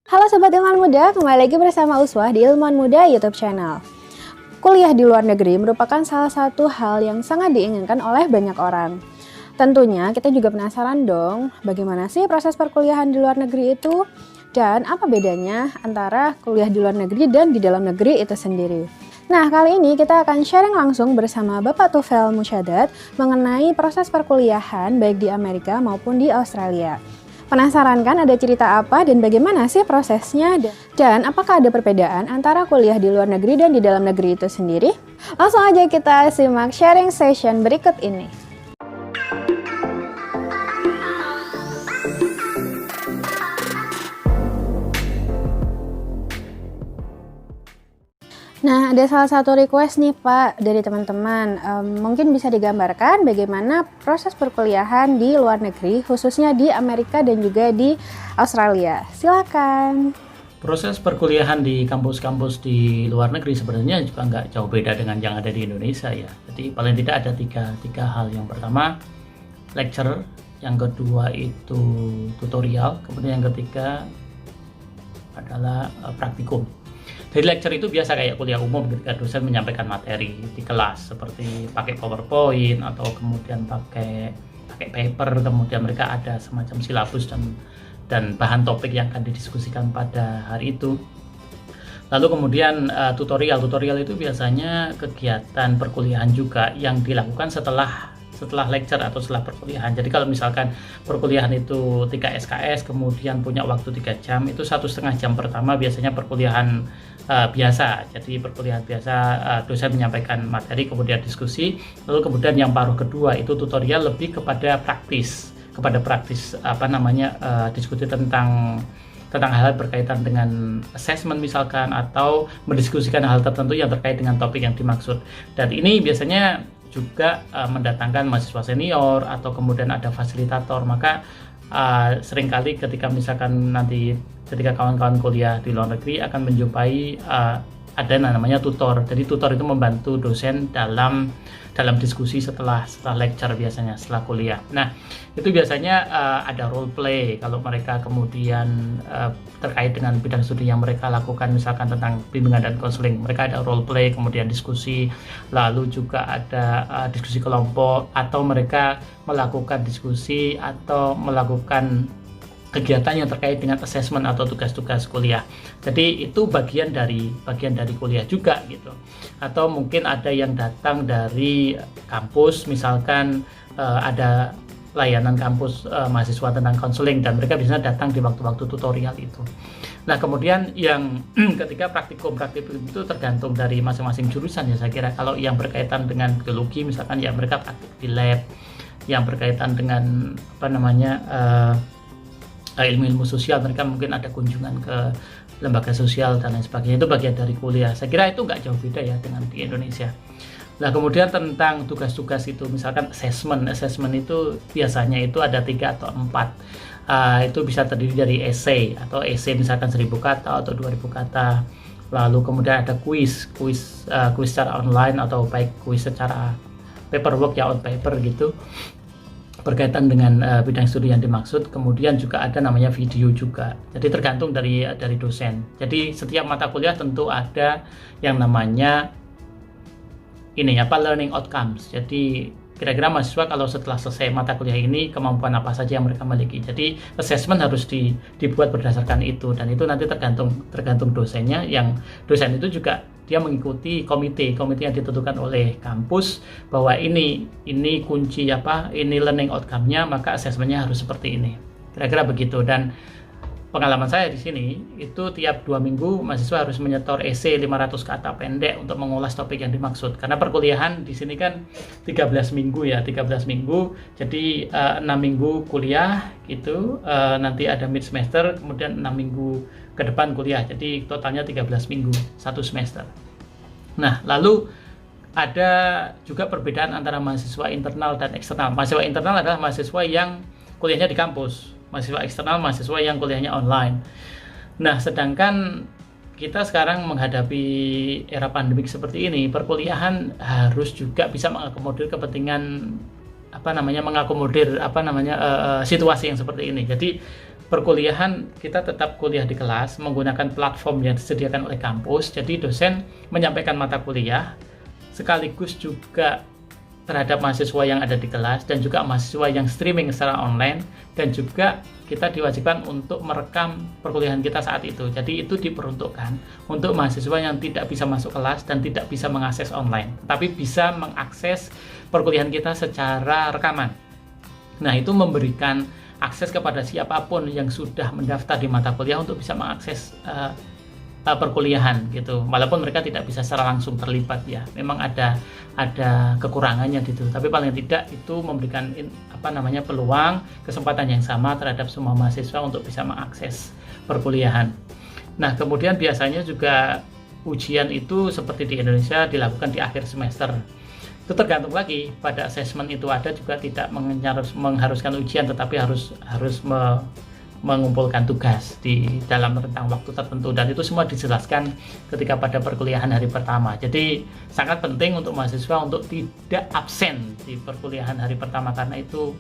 Halo Sobat Ilmuwan Muda, kembali lagi bersama Uswah di Ilmuwan Muda YouTube channel. Kuliah di luar negeri merupakan salah satu hal yang sangat diinginkan oleh banyak orang. Tentunya kita juga penasaran dong, bagaimana sih proses perkuliahan di luar negeri itu? Dan apa bedanya antara kuliah di luar negeri dan di dalam negeri itu sendiri? Nah, kali ini kita akan sharing langsung bersama Bapak Tufail Musyadat mengenai proses perkuliahan baik di Amerika maupun di Australia. Penasaran kan ada cerita apa dan bagaimana sih prosesnya? Dan apakah ada perbedaan antara kuliah di luar negeri dan di dalam negeri itu sendiri? Langsung aja kita simak sharing session berikut ini. Nah, ada salah satu request nih Pak dari teman-teman. Mungkin bisa digambarkan bagaimana proses perkuliahan di luar negeri, khususnya di Amerika dan juga di Australia. Silakan. Proses perkuliahan di kampus-kampus di luar negeri sebenarnya juga nggak jauh beda dengan yang ada di Indonesia ya. Jadi paling tidak ada tiga hal. Yang pertama, lecture. Yang kedua itu tutorial. Kemudian yang ketiga adalah praktikum. Dari lecture itu biasa kayak kuliah umum ketika dosen menyampaikan materi di kelas seperti pakai PowerPoint atau kemudian pakai paper, kemudian mereka ada semacam silabus dan bahan topik yang akan didiskusikan pada hari itu. Lalu kemudian tutorial itu biasanya kegiatan perkuliahan juga yang dilakukan setelah lecture atau setelah perkuliahan. Jadi kalau misalkan perkuliahan itu 3 SKS kemudian punya waktu 3 jam, itu 1,5 jam pertama biasanya perkuliahan biasa. Jadi perkuliahan biasa, dosen menyampaikan materi kemudian diskusi. Lalu kemudian yang paruh kedua itu tutorial, lebih kepada praktis diskusi tentang hal-hal berkaitan dengan assessment misalkan, atau mendiskusikan hal tertentu yang terkait dengan topik yang dimaksud. Dan ini biasanya juga mendatangkan mahasiswa senior atau kemudian ada fasilitator. Maka seringkali ketika kawan-kawan kuliah di luar negeri akan menjumpai ada namanya tutor. Jadi tutor itu membantu dosen dalam diskusi setelah lecture, biasanya setelah kuliah. Nah, itu biasanya ada role play kalau mereka kemudian terkait dengan bidang studi yang mereka lakukan, misalkan tentang bimbingan dan konseling, mereka ada role play, kemudian diskusi, lalu juga ada diskusi kelompok, atau mereka melakukan diskusi atau melakukan kegiatan yang terkait dengan assessment atau tugas-tugas kuliah. Jadi itu bagian dari kuliah juga gitu. Atau mungkin ada yang datang dari kampus, misalkan ada layanan kampus mahasiswa tentang konseling, dan mereka biasanya datang di waktu-waktu tutorial itu. Nah, kemudian yang ketika praktikum itu tergantung dari masing-masing jurusan ya saya kira. Kalau yang berkaitan dengan biologi misalkan ya mereka praktik di lab. Yang berkaitan dengan ilmu-ilmu sosial, mereka mungkin ada kunjungan ke lembaga sosial dan lain sebagainya. Itu bagian dari kuliah. Saya kira itu nggak jauh beda ya dengan di Indonesia. Nah, kemudian tentang tugas-tugas itu, misalkan assessment itu biasanya itu ada 3 atau 4. Itu bisa terdiri dari essay misalkan 1.000 kata atau 2.000 kata. Lalu kemudian ada kuis secara online atau baik kuis secara paperwork ya, on paper gitu, berkaitan dengan bidang studi yang dimaksud. Kemudian juga ada namanya video juga. Jadi tergantung dari dosen. Jadi setiap mata kuliah tentu ada yang namanya learning outcomes. Jadi kira-kira mahasiswa kalau setelah selesai mata kuliah ini kemampuan apa saja yang mereka miliki. Jadi assessment harus dibuat berdasarkan itu, dan itu nanti tergantung dosennya. Yang dosen itu juga dia mengikuti komite yang ditentukan oleh kampus bahwa ini kunci ini learning outcome-nya, maka assessment-nya harus seperti ini. Kira-kira begitu. Dan pengalaman saya di sini itu tiap 2 minggu mahasiswa harus menyetor essay 500 kata pendek untuk mengulas topik yang dimaksud. Karena perkuliahan di sini kan 13 minggu. Jadi 6 minggu kuliah gitu, nanti ada mid semester, kemudian 6 minggu ke depan kuliah. Jadi totalnya 13 minggu, 1 semester. Nah, lalu ada juga perbedaan antara mahasiswa internal dan eksternal. Mahasiswa internal adalah mahasiswa yang kuliahnya di kampus. Mahasiswa eksternal, mahasiswa yang kuliahnya online. Nah, sedangkan kita sekarang menghadapi era pandemik seperti ini, perkuliahan harus juga bisa mengakomodir kepentingan mengakomodir situasi yang seperti ini. Jadi perkuliahan kita tetap kuliah di kelas menggunakan platform yang disediakan oleh kampus. Jadi dosen menyampaikan mata kuliah sekaligus juga terhadap mahasiswa yang ada di kelas dan juga mahasiswa yang streaming secara online, dan juga kita diwajibkan untuk merekam perkuliahan kita saat itu. Jadi itu diperuntukkan untuk mahasiswa yang tidak bisa masuk kelas dan tidak bisa mengakses online, tapi bisa mengakses perkuliahan kita secara rekaman. Nah, itu memberikan akses kepada siapapun yang sudah mendaftar di mata kuliah untuk bisa mengakses perkuliahan gitu, walaupun mereka tidak bisa secara langsung terlibat ya, memang ada kekurangannya gitu, tapi paling tidak itu memberikan peluang, kesempatan yang sama terhadap semua mahasiswa untuk bisa mengakses perkuliahan. Nah, kemudian biasanya juga ujian itu seperti di Indonesia dilakukan di akhir semester. Itu tergantung lagi pada asesmen itu, ada juga tidak mengharuskan ujian, tetapi harus mengumpulkan tugas di dalam rentang waktu tertentu, dan itu semua dijelaskan ketika pada perkuliahan hari pertama. Jadi sangat penting untuk mahasiswa untuk tidak absen di perkuliahan hari pertama, karena itu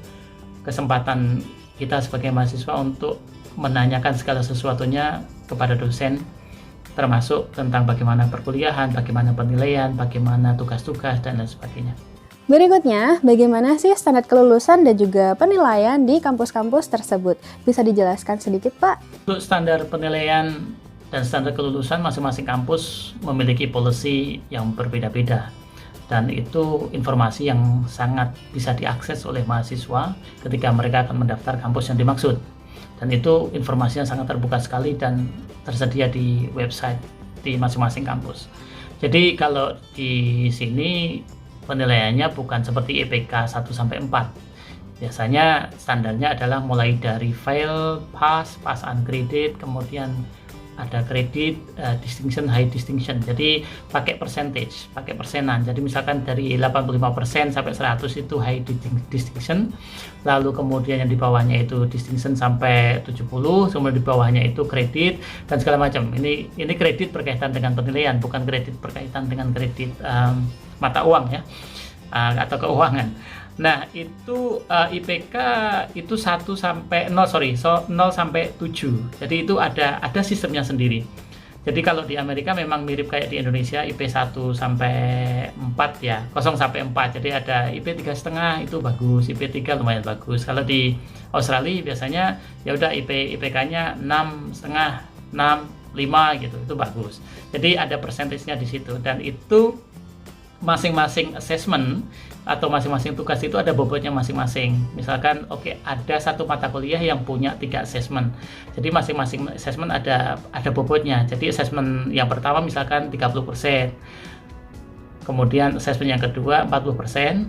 kesempatan kita sebagai mahasiswa untuk menanyakan segala sesuatunya kepada dosen, termasuk tentang bagaimana perkuliahan, bagaimana penilaian, bagaimana tugas-tugas, dan lain sebagainya. Berikutnya, bagaimana sih standar kelulusan dan juga penilaian di kampus-kampus tersebut? Bisa dijelaskan sedikit, Pak? Untuk standar penilaian dan standar kelulusan, masing-masing kampus memiliki policy yang berbeda-beda. Dan itu informasi yang sangat bisa diakses oleh mahasiswa ketika mereka akan mendaftar kampus yang dimaksud. Dan itu informasi yang sangat terbuka sekali dan tersedia di website di masing-masing kampus. Jadi kalau di sini penilaiannya bukan seperti IPK 1-4. Biasanya standarnya adalah mulai dari fail, pass uncredit, kemudian ada kredit, distinction, high distinction. Jadi pakai percentage, pakai persenan. Jadi misalkan dari 85% sampai 100 itu high distinction. Lalu kemudian yang di bawahnya itu distinction sampai 70, kemudian di bawahnya itu kredit dan segala macam. Ini kredit berkaitan dengan penilaian, bukan kredit berkaitan dengan kredit mata uang ya, atau keuangan. Nah, itu IPK itu 0 sampai 7. Jadi itu ada sistemnya sendiri. Jadi kalau di Amerika memang mirip kayak di Indonesia, IP 1-4 ya, 0-4. Jadi ada IP 3,5 itu bagus, IP 3 lumayan bagus. Kalau di Australia biasanya ya udah IPK-nya 6,5, 6,5 gitu, itu bagus. Jadi ada persentasenya di situ, dan itu masing-masing assessment atau masing-masing tugas itu ada bobotnya masing-masing. Misalkan ada satu mata kuliah yang punya 3 assessment. Jadi masing-masing assessment ada bobotnya. Jadi assessment yang pertama misalkan 30%. Kemudian assessment yang kedua 40%,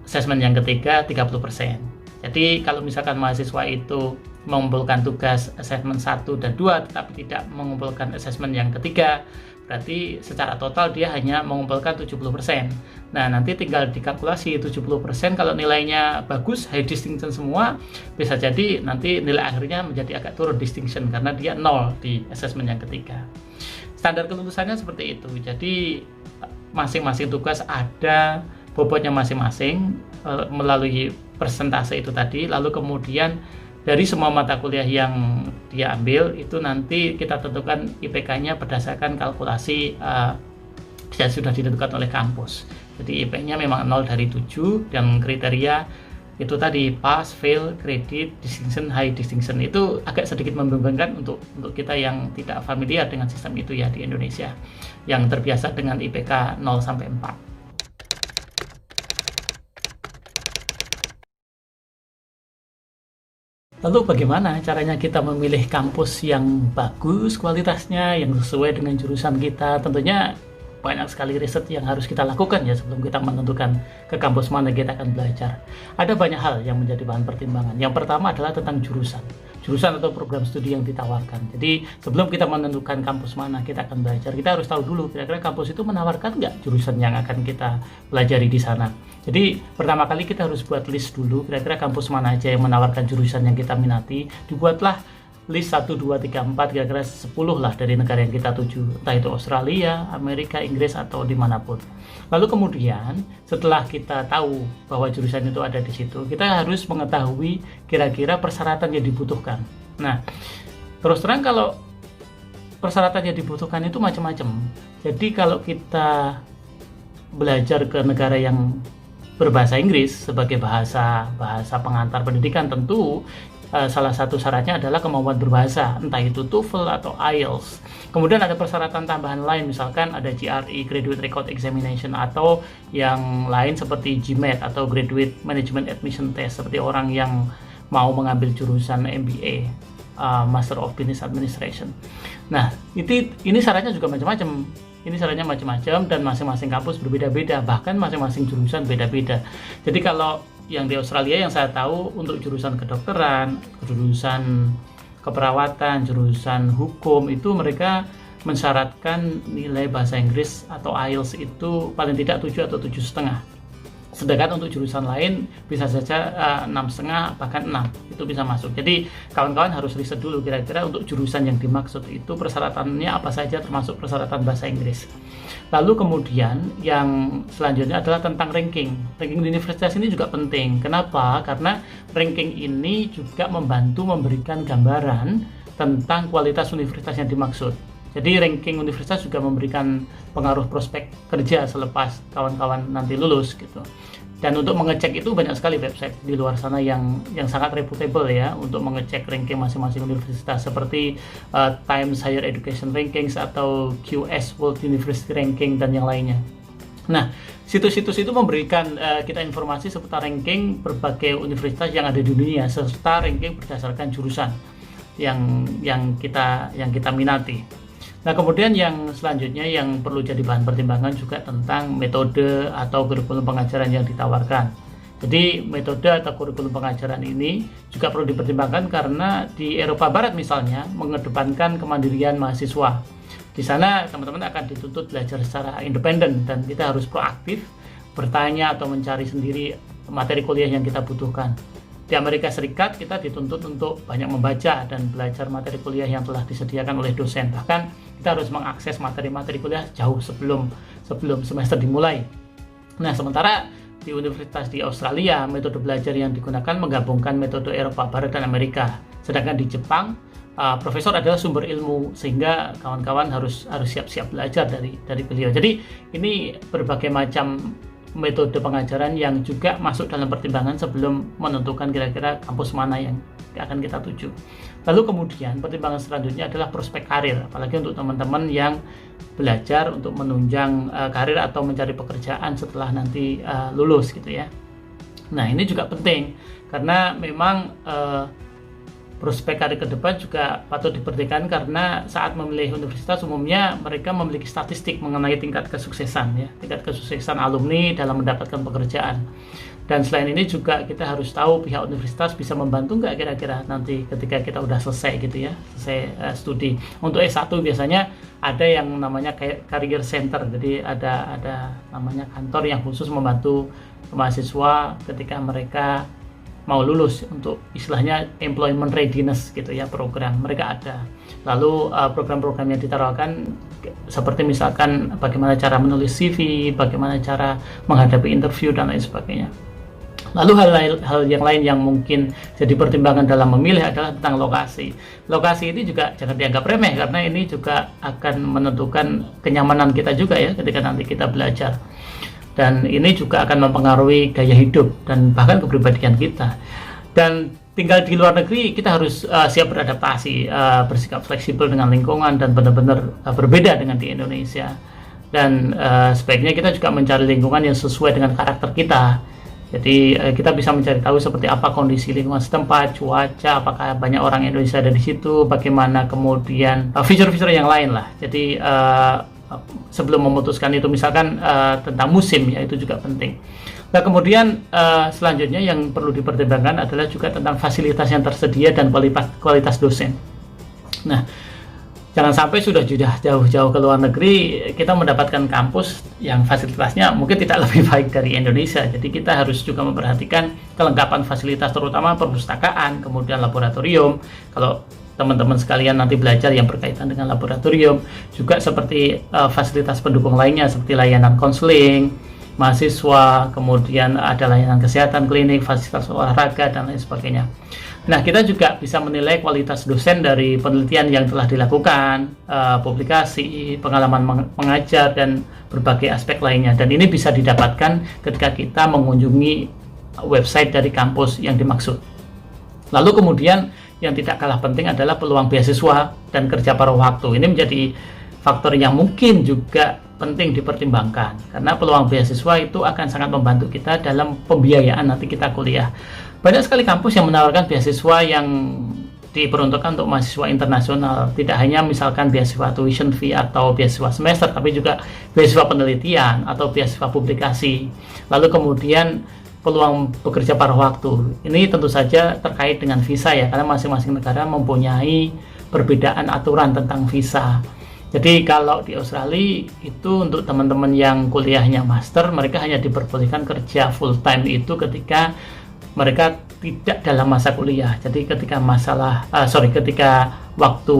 assessment yang ketiga 30%. Jadi kalau misalkan mahasiswa itu mengumpulkan tugas assessment 1 dan 2 tetapi tidak mengumpulkan assessment yang ketiga, berarti secara total dia hanya mengumpulkan 70%. Nah, nanti tinggal dikalkulasi 70%, kalau nilainya bagus, high distinction semua, bisa jadi nanti nilai akhirnya menjadi agak turun distinction karena dia 0 di assessment yang ketiga. Standar kelulusannya seperti itu. Jadi masing-masing tugas ada bobotnya masing-masing melalui persentase itu tadi. Lalu kemudian dari semua mata kuliah yang dia ambil itu nanti kita tentukan IPK-nya berdasarkan kalkulasi yang sudah ditentukan oleh kampus. Jadi IP-nya memang 0 dari 7, dan kriteria itu tadi pass, fail, credit, distinction, high distinction. Itu agak sedikit membingungkan untuk kita yang tidak familiar dengan sistem itu ya di Indonesia, yang terbiasa dengan IPK 0-4. Lalu bagaimana caranya kita memilih kampus yang bagus kualitasnya, yang sesuai dengan jurusan kita? Tentunya banyak sekali riset yang harus kita lakukan ya sebelum kita menentukan ke kampus mana kita akan belajar. Ada banyak hal yang menjadi bahan pertimbangan. Yang pertama adalah tentang jurusan atau program studi yang ditawarkan. Jadi sebelum kita menentukan kampus mana kita akan belajar, kita harus tahu dulu kira-kira kampus itu menawarkan nggak jurusan yang akan kita pelajari di sana. Jadi pertama kali kita harus buat list dulu, kira-kira kampus mana aja yang menawarkan jurusan yang kita minati. Dibuatlah list 1, 2, 3, 4, kira-kira 10 lah dari negara yang kita tuju, entah itu Australia, Amerika, Inggris, atau dimanapun. Lalu kemudian setelah kita tahu bahwa jurusan itu ada di situ, kita harus mengetahui kira-kira persyaratan yang dibutuhkan. Nah, terus terang kalau persyaratan yang dibutuhkan itu macam-macam. Jadi kalau kita belajar ke negara yang berbahasa Inggris sebagai bahasa pengantar pendidikan, tentu salah satu syaratnya adalah kemampuan berbahasa, entah itu TOEFL atau IELTS. Kemudian ada persyaratan tambahan lain, misalkan ada GRE, Graduate Record Examination, atau yang lain seperti GMAT atau Graduate Management Admission Test, seperti orang yang mau mengambil jurusan MBA, Master of Business Administration. Nah, ini syaratnya juga macam-macam. Ini syaratnya macam-macam dan masing-masing kampus berbeda-beda, bahkan masing-masing jurusan beda-beda. Jadi kalau yang di Australia yang saya tahu untuk jurusan kedokteran, jurusan keperawatan, jurusan hukum itu mereka mensyaratkan nilai bahasa Inggris atau IELTS itu paling tidak 7 atau 7,5. Sedangkan untuk jurusan lain bisa saja 6,5 bahkan 6 itu bisa masuk. Jadi kawan-kawan harus riset dulu kira-kira untuk jurusan yang dimaksud itu persyaratannya apa saja, termasuk persyaratan bahasa Inggris. Lalu kemudian yang selanjutnya adalah tentang ranking. Ranking di universitas ini juga penting. Kenapa? Karena ranking ini juga membantu memberikan gambaran tentang kualitas universitas yang dimaksud. Jadi ranking universitas juga memberikan pengaruh prospek kerja selepas kawan-kawan nanti lulus gitu. Dan untuk mengecek itu banyak sekali website di luar sana yang sangat reputable ya untuk mengecek ranking masing-masing universitas, seperti Times Higher Education Rankings atau QS World University Ranking dan yang lainnya. Nah, situs-situs itu memberikan kita informasi seputar ranking berbagai universitas yang ada di dunia serta ranking berdasarkan jurusan yang kita minati. Nah, kemudian yang selanjutnya yang perlu jadi bahan pertimbangan juga tentang metode atau kurikulum pengajaran yang ditawarkan. Jadi metode atau kurikulum pengajaran ini juga perlu dipertimbangkan karena di Eropa Barat misalnya mengedepankan kemandirian mahasiswa. Di sana teman-teman akan dituntut belajar secara independen dan kita harus proaktif bertanya atau mencari sendiri materi kuliah yang kita butuhkan. Di Amerika Serikat kita dituntut untuk banyak membaca dan belajar materi kuliah yang telah disediakan oleh dosen. Bahkan kita harus mengakses materi-materi kuliah jauh sebelum semester dimulai. Nah, sementara di universitas di Australia, metode belajar yang digunakan menggabungkan metode Eropa Barat dan Amerika. Sedangkan di Jepang, profesor adalah sumber ilmu, sehingga kawan-kawan harus siap-siap belajar dari beliau. Jadi ini berbagai macam metode pengajaran yang juga masuk dalam pertimbangan sebelum menentukan kira-kira kampus mana yang akan kita tuju. Lalu kemudian pertimbangan selanjutnya adalah prospek karir, apalagi untuk teman-teman yang belajar untuk menunjang karir atau mencari pekerjaan setelah nanti lulus gitu ya. Nah, ini juga penting karena memang prospek karir ke depan juga patut diperhatikan karena saat memilih universitas umumnya mereka memiliki statistik mengenai tingkat kesuksesan ya, tingkat kesuksesan alumni dalam mendapatkan pekerjaan. Dan selain ini juga kita harus tahu pihak universitas bisa membantu nggak kira-kira nanti ketika kita udah selesai gitu ya, selesai studi. Untuk S1 biasanya ada yang namanya career center, jadi ada namanya kantor yang khusus membantu mahasiswa ketika mereka mau lulus untuk istilahnya employment readiness gitu ya, program mereka ada. Lalu program-program yang ditawarkan seperti misalkan bagaimana cara menulis CV, bagaimana cara menghadapi interview dan lain sebagainya. Lalu hal yang lain yang mungkin jadi pertimbangan dalam memilih adalah tentang lokasi. Lokasi ini juga jangan dianggap remeh karena ini juga akan menentukan kenyamanan kita juga ya ketika nanti kita belajar. Dan ini juga akan mempengaruhi gaya hidup dan bahkan kepribadian kita. Dan tinggal di luar negeri kita harus siap beradaptasi, bersikap fleksibel dengan lingkungan dan benar-benar berbeda dengan di Indonesia. Dan sebaiknya kita juga mencari lingkungan yang sesuai dengan karakter kita. Jadi kita bisa mencari tahu seperti apa kondisi lingkungan setempat, cuaca, apakah banyak orang Indonesia ada di situ, bagaimana kemudian fitur-fitur yang lain lah. Jadi sebelum memutuskan itu misalkan tentang musim ya, itu juga penting. Nah, kemudian selanjutnya yang perlu dipertimbangkan adalah juga tentang fasilitas yang tersedia dan kualitas dosen. Nah, jangan sampai sudah jauh-jauh ke luar negeri kita mendapatkan kampus yang fasilitasnya mungkin tidak lebih baik dari Indonesia. Jadi kita harus juga memperhatikan kelengkapan fasilitas terutama perpustakaan, kemudian laboratorium. Kalau teman-teman sekalian nanti belajar yang berkaitan dengan laboratorium, juga seperti fasilitas pendukung lainnya seperti layanan konseling mahasiswa, kemudian ada layanan kesehatan klinik, fasilitas olahraga dan lain sebagainya. Nah, kita juga bisa menilai kualitas dosen dari penelitian yang telah dilakukan, publikasi, pengalaman mengajar, dan berbagai aspek lainnya. Dan ini bisa didapatkan ketika kita mengunjungi website dari kampus yang dimaksud. Lalu kemudian yang tidak kalah penting adalah peluang beasiswa dan kerja paruh waktu. Ini menjadi faktor yang mungkin juga penting dipertimbangkan, karena peluang beasiswa itu akan sangat membantu kita dalam pembiayaan nanti kita kuliah. Banyak sekali kampus yang menawarkan beasiswa yang diperuntukkan untuk mahasiswa internasional, tidak hanya misalkan beasiswa tuition fee atau beasiswa semester, tapi juga beasiswa penelitian atau beasiswa publikasi. Lalu kemudian peluang bekerja paruh waktu. Ini tentu saja terkait dengan visa ya, karena masing-masing negara mempunyai perbedaan aturan tentang visa. Jadi kalau di Australia itu untuk teman-teman yang kuliahnya master, mereka hanya diperbolehkan kerja full time itu ketika mereka tidak dalam masa kuliah. Jadi ketika ketika waktu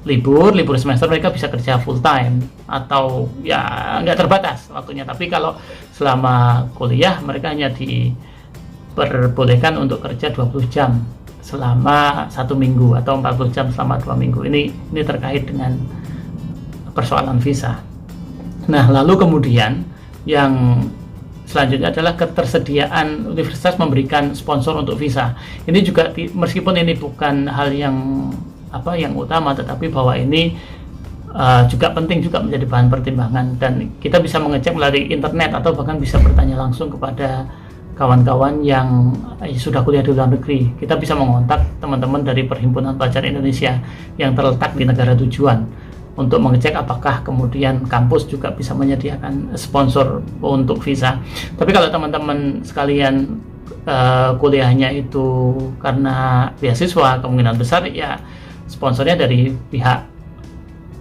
libur semester mereka bisa kerja full time atau ya nggak terbatas waktunya. Tapi kalau selama kuliah mereka hanya diperbolehkan untuk kerja 20 jam selama 1 minggu atau 40 jam selama 2 minggu. Ini terkait dengan persoalan visa. Nah, lalu kemudian yang selanjutnya adalah ketersediaan universitas memberikan sponsor untuk visa. Ini juga meskipun ini bukan hal yang utama, tetapi bahwa ini juga penting juga menjadi bahan pertimbangan, dan kita bisa mengecek melalui internet atau bahkan bisa bertanya langsung kepada kawan-kawan yang sudah kuliah di luar negeri. Kita bisa mengontak teman-teman dari Perhimpunan Pelajar Indonesia yang terletak di negara tujuan untuk mengecek apakah kemudian kampus juga bisa menyediakan sponsor untuk visa. Tapi kalau teman-teman sekalian kuliahnya itu karena beasiswa, kemungkinan besar ya sponsornya dari pihak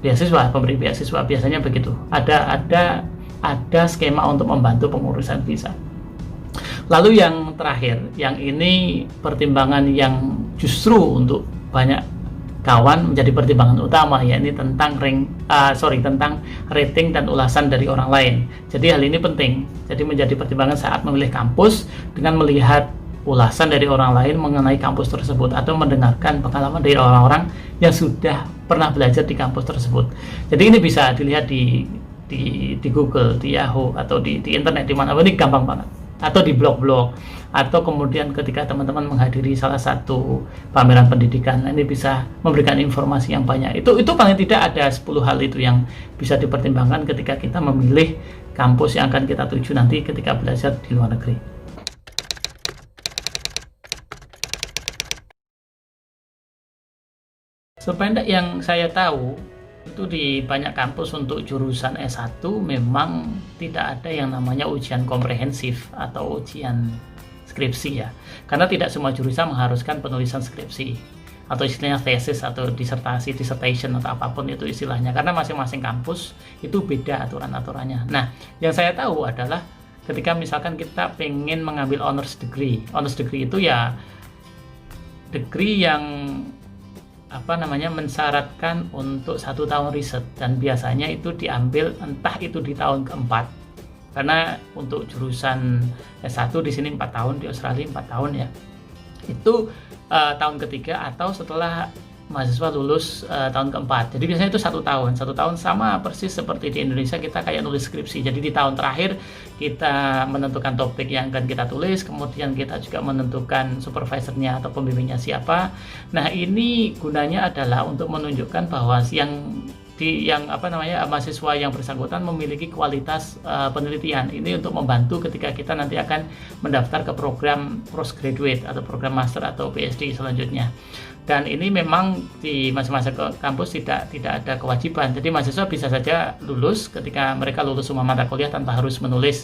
beasiswa, pemberi beasiswa, biasanya begitu. Ada skema untuk membantu pengurusan visa. Lalu yang terakhir, yang ini pertimbangan yang justru untuk banyak kawan menjadi pertimbangan utama, yakni tentang tentang rating dan ulasan dari orang lain. Jadi hal ini penting. Jadi menjadi pertimbangan saat memilih kampus dengan melihat ulasan dari orang lain mengenai kampus tersebut atau mendengarkan pengalaman dari orang-orang yang sudah pernah belajar di kampus tersebut. Jadi ini bisa dilihat di Google, di Yahoo, atau di internet, di mana ini gampang banget. Atau di blog-blog, atau kemudian ketika teman-teman menghadiri salah satu pameran pendidikan, ini bisa memberikan informasi yang banyak. Itu paling tidak ada 10 hal itu yang bisa dipertimbangkan ketika kita memilih kampus yang akan kita tuju nanti ketika belajar di luar negeri. Sependek yang saya tahu, itu di banyak kampus untuk jurusan S1 memang tidak ada yang namanya ujian komprehensif atau ujian skripsi ya, karena tidak semua jurusan mengharuskan penulisan skripsi atau istilahnya thesis atau dissertation atau apapun itu istilahnya, karena masing-masing kampus itu beda aturan-aturannya. Nah, yang saya tahu adalah ketika misalkan kita pengen mengambil honors degree itu ya degree yang mensyaratkan untuk 1 tahun riset, dan biasanya itu diambil entah itu di tahun keempat, karena untuk jurusan S1 di sini 4 tahun, di Australia 4 tahun ya, itu tahun ketiga atau setelah mahasiswa lulus tahun keempat. Jadi biasanya itu 1 tahun sama persis seperti di Indonesia kita kayak nulis skripsi. Jadi di tahun terakhir kita menentukan topik yang akan kita tulis, kemudian kita juga menentukan supervisornya atau pembimbingnya siapa. Nah, ini gunanya adalah untuk menunjukkan bahwa mahasiswa yang bersangkutan memiliki kualitas penelitian. Ini untuk membantu ketika kita nanti akan mendaftar ke program postgraduate atau program master atau PhD selanjutnya. Dan ini memang di masing-masing kampus tidak ada kewajiban. Jadi mahasiswa bisa saja lulus ketika mereka lulus semua mata kuliah tanpa harus menulis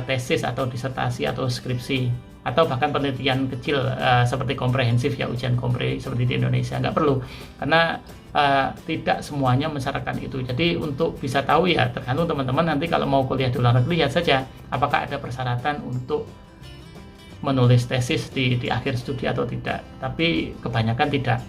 tesis atau disertasi atau skripsi, atau bahkan penelitian kecil seperti komprehensif ya, ujian kompre seperti di Indonesia. Nggak perlu, karena tidak semuanya mensyaratkan itu. Jadi untuk bisa tahu ya tergantung teman-teman nanti kalau mau kuliah di luar negeri, lihat saja apakah ada persyaratan untuk menulis tesis di akhir studi atau tidak, tapi kebanyakan tidak.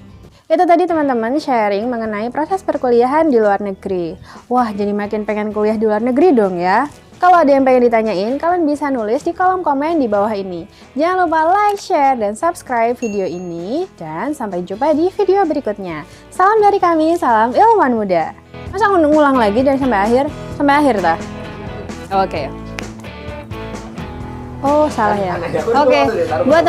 Itu tadi teman-teman sharing mengenai proses perkuliahan di luar negeri. Wah, jadi makin pengen kuliah di luar negeri dong ya. Kalau ada yang pengen ditanyain, kalian bisa nulis di kolom komen di bawah ini. Jangan lupa like, share, dan subscribe video ini. Dan sampai jumpa di video berikutnya. Salam dari kami, salam ilmuwan muda. Masa ngulang lagi dari sampai akhir? Sampai akhir dah? Oke. Oh, salah ya. Oke. Buat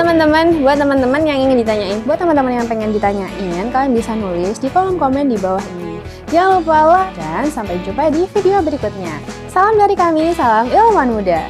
teman-teman yang ingin ditanyain, buat teman-teman yang pengen ditanyain, kalian bisa nulis di kolom komen di bawah ini. Jangan lupa like dan sampai jumpa di video berikutnya. Salam dari kami, salam ilmuwan muda.